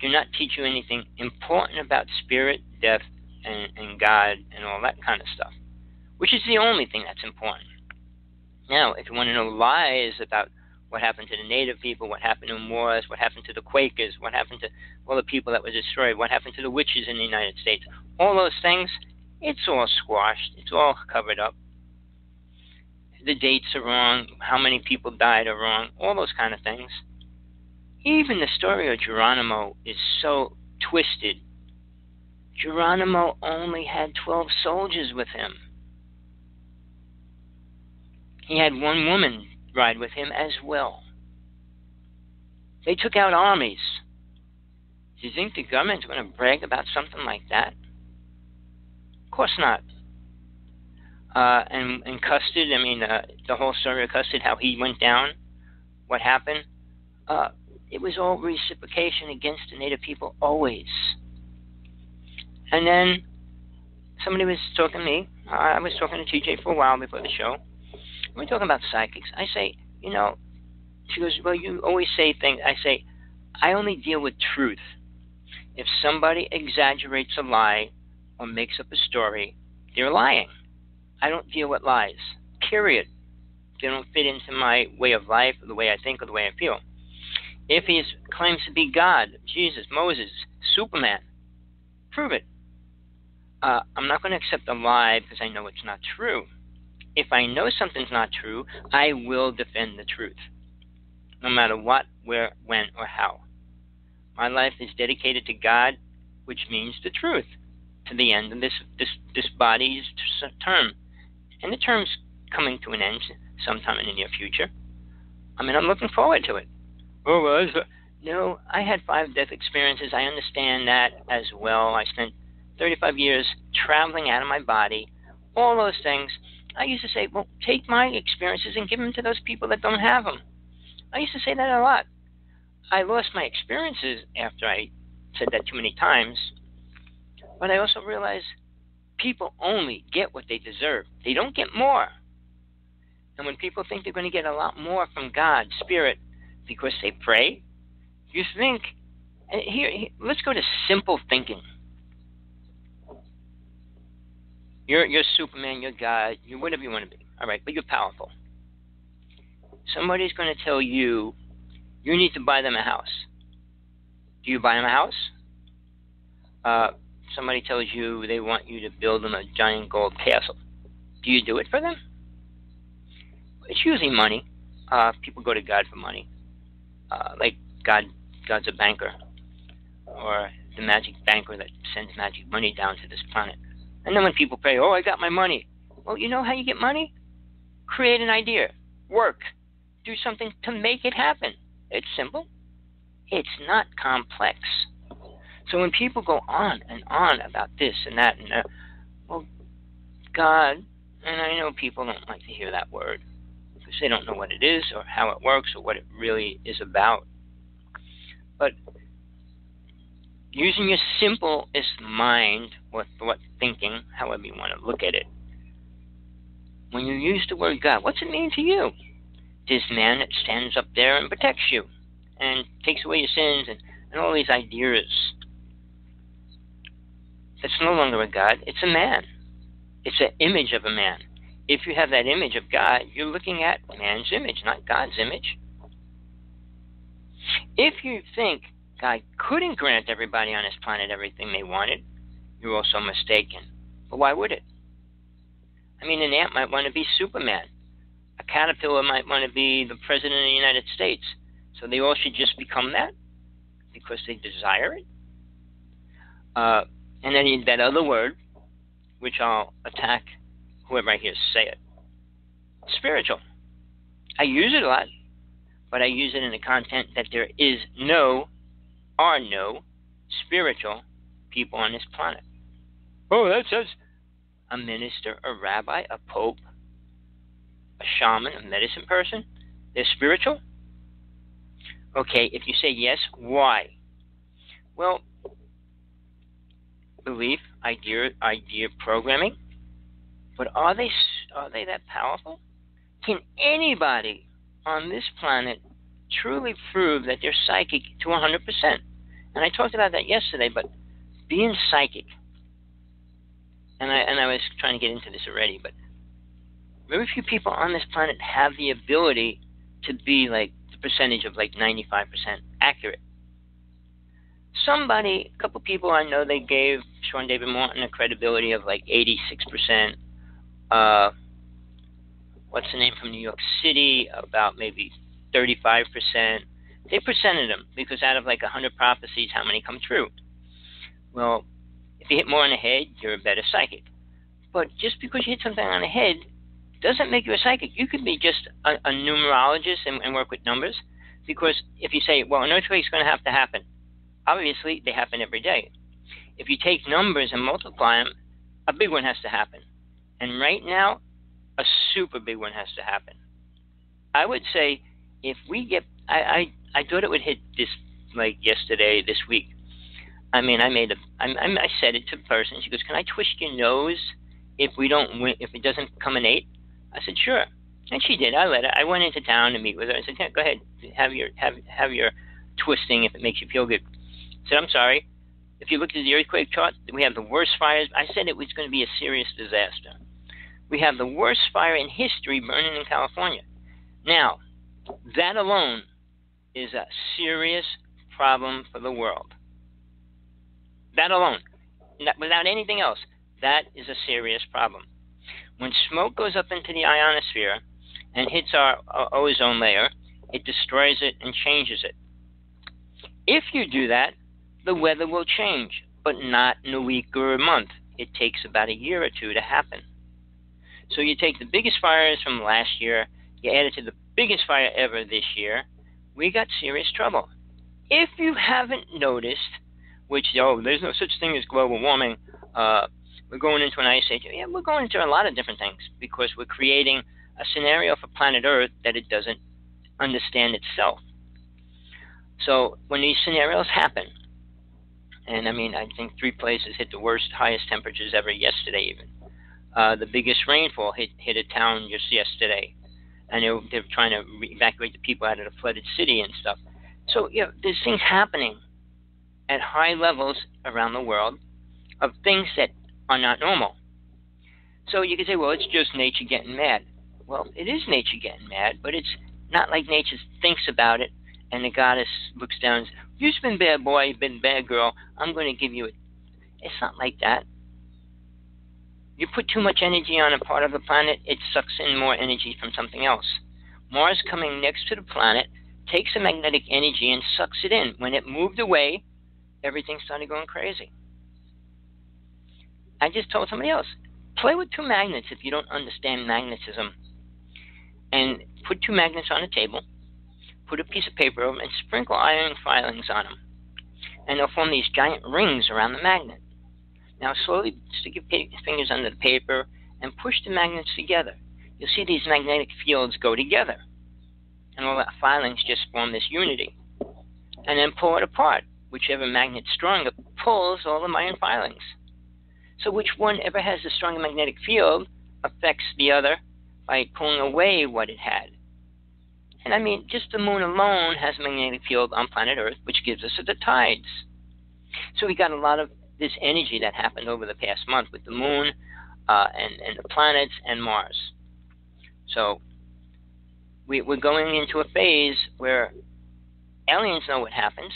do not teach you anything important about spirit, death, and God, and all that kind of stuff, which is the only thing that's important. Now, if you want to know lies about what happened to the native people, what happened in wars, what happened to the Quakers, what happened to all the people that were destroyed, what happened to the witches in the United States, all those things, it's all squashed. It's all covered up. The dates are wrong. How many people died are wrong. All those kind of things. Even the story of Geronimo is so twisted. Geronimo only had 12 soldiers with him. He had one woman ride with him as well. They took out armies. Do you think the government's going to brag about something like that? Of course not. And Custard, the whole story of Custard, how he went down, what happened, it was all reciprocation against the Native people, always. And then somebody was talking to me. I was talking to TJ for a while before the show. We're talking about psychics. I say, she goes, well, you always say things. I say, I only deal with truth. If somebody exaggerates a lie or makes up a story, they're lying. I don't deal with lies, period. They don't fit into my way of life, or the way I think, or the way I feel. If he claims to be God, Jesus, Moses, Superman, prove it. I'm not going to accept a lie because I know it's not true. If I know something's not true, I will defend the truth, no matter what, where, when, or how. My life is dedicated to God, which means the truth, to the end of this body's term. And the term's coming to an end sometime in the near future. I'm looking forward to it. Oh, well, no, I had 5 death experiences. I understand that as well. I spent 35 years traveling out of my body, all those things. I used to say, well, take my experiences and give them to those people that don't have them. I used to say that a lot. I lost my experiences after I said that too many times, but I also realized people only get what they deserve. They don't get more. And when people think they're going to get a lot more from God, Spirit, because they pray, you think, here let's go to simple thinking. You're Superman, you're God, you're whatever you want to be. All right, but you're powerful. Somebody's going to tell you, you need to buy them a house. Do you buy them a house? Somebody tells you they want you to build them a giant gold castle. Do you do it for them? It's usually money. People go to God for money. Like God's a banker, or the magic banker that sends magic money down to this planet. And then when people pray, oh, I got my money. Well, you know how you get money? Create an idea. Work. Do something to make it happen. It's simple. It's not complex. So when people go on and on about this and that and that, well, God, and I know people don't like to hear that word because they don't know what it is or how it works or what it really is about. But using your simplest mind or thought thinking, however you want to look at it, when you use the word God, what's it mean to you? This man that stands up there and protects you and takes away your sins and all these ideas. It's no longer a God, it's a man. It's an image of a man. If you have that image of God, you're looking at man's image, not God's image. If you think God couldn't grant everybody on this planet everything they wanted, you're also mistaken. But why would it? An ant might want to be Superman. A caterpillar might want to be the President of the United States. So they all should just become that because they desire it. And then that other word, which I'll attack whoever I hear say it, spiritual. I use it a lot, but I use it in the content that there are no spiritual people on this planet. Oh, that says a minister, a rabbi, a pope, a shaman, a medicine person. They're spiritual? Okay, if you say yes, why? Well, belief, idea programming. But are they that powerful? Can anybody on this planet truly prove that they're psychic to 100%? And I talked about that yesterday, but being psychic, and I was trying to get into this already, but very few people on this planet have the ability to be like the percentage of like 95% accurate. A couple people I know, they gave Sean David Morton a credibility of like 86%. What's the name from New York City? About maybe 35%. They presented them because out of like 100 prophecies, how many come true? Well, if you hit more on the head, you're a better psychic. But just because you hit something on the head doesn't make you a psychic. You could be just a numerologist and work with numbers. Because if you say, well, an earthquake's going to have to happen, obviously they happen every day. If you take numbers and multiply them, a big one has to happen. And right now, a super big one has to happen. I would say if we get, I thought it would hit this like yesterday, this week. I mean, I said it to the person. She goes, "Can I twist your nose if we don't win? If it doesn't come an 8?" I said, "Sure," and she did. I let her. I went into town to meet with her. I said, "Yeah, go ahead, have your twisting if it makes you feel good." I said, "I'm sorry. If you look at the earthquake chart, we have the worst fires." I said it was going to be a serious disaster. We have the worst fire in history burning in California. Now, that alone is a serious problem for the world. That alone, without anything else, that is a serious problem. When smoke goes up into the ionosphere and hits our ozone layer, it destroys it and changes it. If you do that, the weather will change, but not in a week or a month. It takes about a year or two to happen. So you take the biggest fires from last year, you add it to the biggest fire ever this year, we got serious trouble. If you haven't noticed, which, there's no such thing as global warming, we're going into an ice age. Yeah, we're going into a lot of different things because we're creating a scenario for planet Earth that it doesn't understand itself. So when these scenarios happen, and I mean, I think 3 places hit the worst, highest temperatures ever yesterday even. The biggest rainfall hit a town just yesterday, and they're trying to evacuate the people out of the flooded city and stuff. So, there's things happening at high levels around the world of things that are not normal. So you could say, well, it's just nature getting mad. Well, it is nature getting mad, but it's not like nature thinks about it, and the goddess looks down and says, "You've been bad boy, you've been bad girl, I'm going to give you it." It's not like that. You put too much energy on a part of the planet, it sucks in more energy from something else. Mars coming next to the planet takes the magnetic energy and sucks it in. When it moved away, everything started going crazy. I just told somebody else, play with 2 magnets if you don't understand magnetism. And put 2 magnets on a table, put a piece of paper over them, and sprinkle iron filings on them. And they'll form these giant rings around the magnet. Now slowly stick your fingers under the paper and push the magnets together. You'll see these magnetic fields go together. And all the filings just form this unity. And then pull it apart. Whichever magnet's stronger pulls all the iron filings. So which one ever has the stronger magnetic field affects the other by pulling away what it had. And I mean, just the moon alone has a magnetic field on planet Earth, which gives us the tides. So we got a lot of this energy that happened over the past month with the moon and the planets and Mars. So we're going into a phase where aliens know what happens.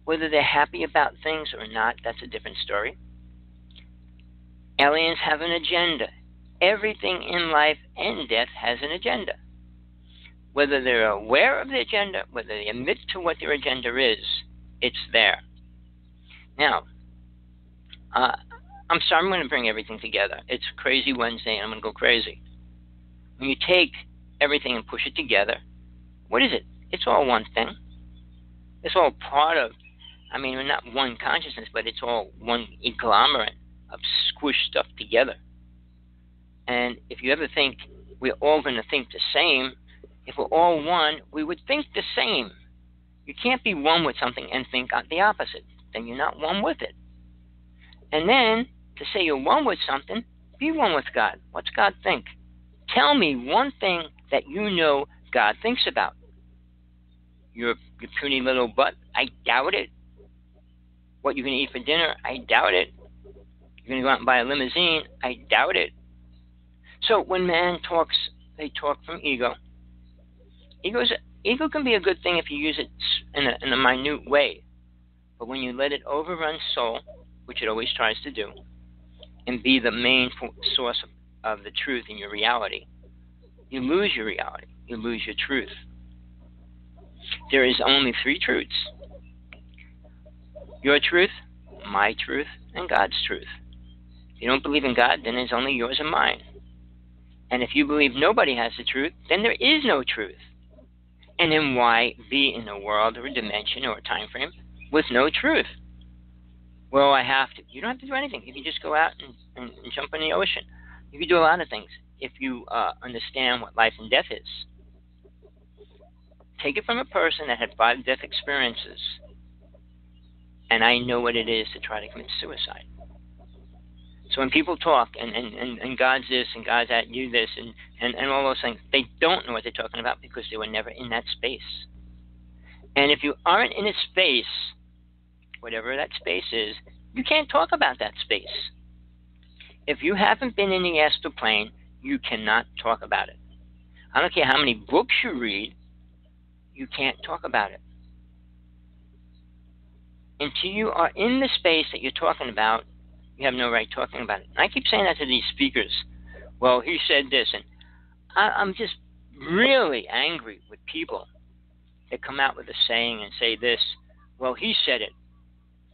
Whether they're happy about things or not, that's a different story. Aliens have an agenda. Everything in life and death has an agenda. Whether they're aware of the agenda, whether they admit to what their agenda is, it's there. Now, I'm sorry, I'm going to bring everything together. It's Crazy Wednesday, and I'm going to go crazy. When you take everything and push it together, what is it? It's all one thing. It's all part of, we're not one consciousness, but it's all one agglomerate of squished stuff together. And if you ever think we're all going to think the same, if we're all one, we would think the same. You can't be one with something and think the opposite. Then you're not one with it. And then, to say you're one with something, be one with God. What's God think? Tell me one thing that you know God thinks about. Your puny little butt? I doubt it. What you're going to eat for dinner, I doubt it. You're going to go out and buy a limousine, I doubt it. So when man talks, they talk from ego. Ego can be a good thing if you use it in a minute way. But when you let it overrun soul, which it always tries to do, and be the main source of the truth in your reality, you lose your reality. You lose your truth. There is only three truths. Your truth, my truth, and God's truth. If you don't believe in God, then it's only yours and mine. And if you believe nobody has the truth, then there is no truth. And then why be in a world or a dimension or a time frame with no truth? Well, I have to. You don't have to do anything. You can just go out and jump in the ocean. You can do a lot of things if you understand what life and death is. Take it from a person that had 5 death experiences, and I know what it is to try to commit suicide. So when people talk, and God's this, and God's that, you this, and all those things, they don't know what they're talking about because they were never in that space. And if you aren't in a space, whatever that space is, you can't talk about that space. If you haven't been in the astral plane, you cannot talk about it. I don't care how many books you read, you can't talk about it. Until you are in the space that you're talking about, you have no right talking about it. And I keep saying that to these speakers. Well, he said this, and I'm just really angry with people that come out with a saying and say this. Well, he said it.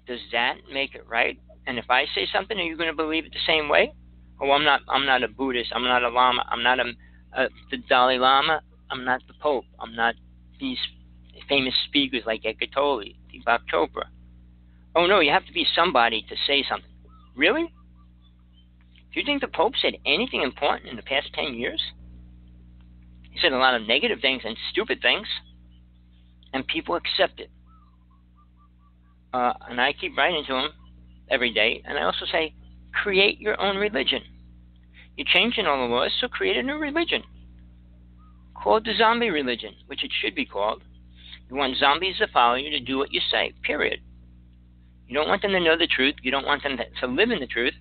Does that make it right? And if I say something, are you going to believe it the same way? Oh, I'm not a Buddhist. I'm not a Lama. I'm not the Dalai Lama. I'm not the Pope. I'm not these famous speakers like Eckhart Tolle, Deepak Chopra. Oh no, you have to be somebody to say something. Really? Do you think the Pope said anything important in the past 10 years? He said a lot of negative things and stupid things, and people accept it. And I keep writing to him every day, and I also say, create your own religion. You're changing all the laws, so create a new religion. Call it the zombie religion, which it should be called. You want zombies to follow you to do what you say, period. You don't want them to know the truth. You don't want them to live in the truth.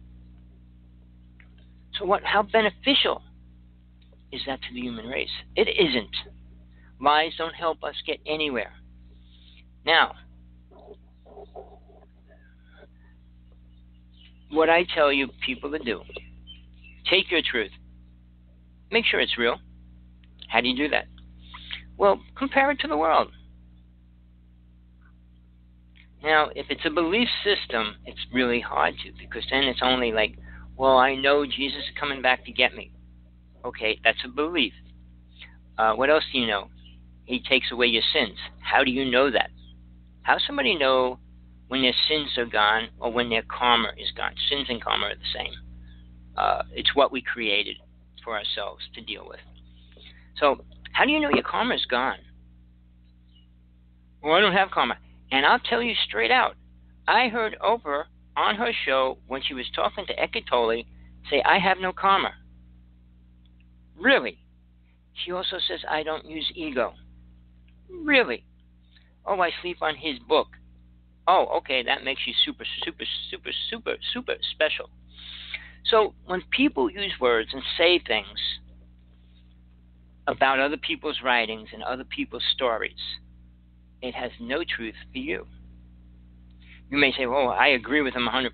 So how beneficial is that to the human race? It isn't. Lies don't help us get anywhere. Now, what I tell you people to do, take your truth. Make sure it's real. How do you do that? Well, compare it to the world. Now, if it's a belief system, it's really hard to, because then it's only like, well, I know Jesus is coming back to get me. Okay, that's a belief. What else do you know? He takes away your sins. How do you know that? How does somebody know when their sins are gone or when their karma is gone? Sins and karma are the same. It's what we created for ourselves to deal with. So, how do you know your karma is gone? Well, I don't have karma. And I'll tell you straight out, I heard Oprah on her show when she was talking to Eckhart Tolle say, I have no karma. Really? She also says, I don't use ego. Really? Oh, I sleep on his book. Oh, okay, that makes you super, super, super, super, super special. So when people use words and say things about other people's writings and other people's stories, it has no truth for you. You may say, well, I agree with him 100%.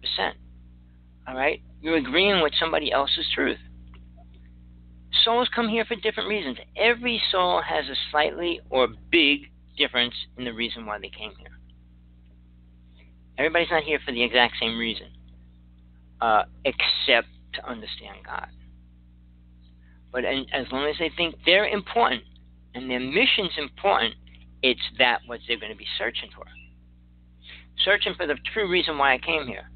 All right? You're agreeing with somebody else's truth. Souls come here for different reasons. Every soul has a slightly or big difference in the reason why they came here. Everybody's not here for the exact same reason, except to understand God. But as long as they think they're important and their mission's important, it's that what they're going to be searching for. Searching for the true reason why I came here.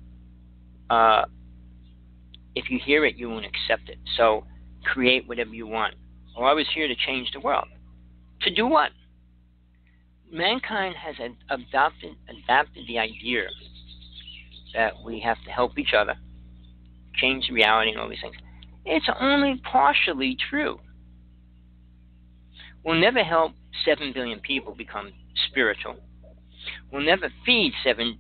If you hear it, you won't accept it. So create whatever you want. Oh, I was here to change the world. To do what? Mankind has adopted the idea that we have to help each other, change reality and all these things. It's only partially true. We'll never help 7 billion people become spiritual. We'll never feed 7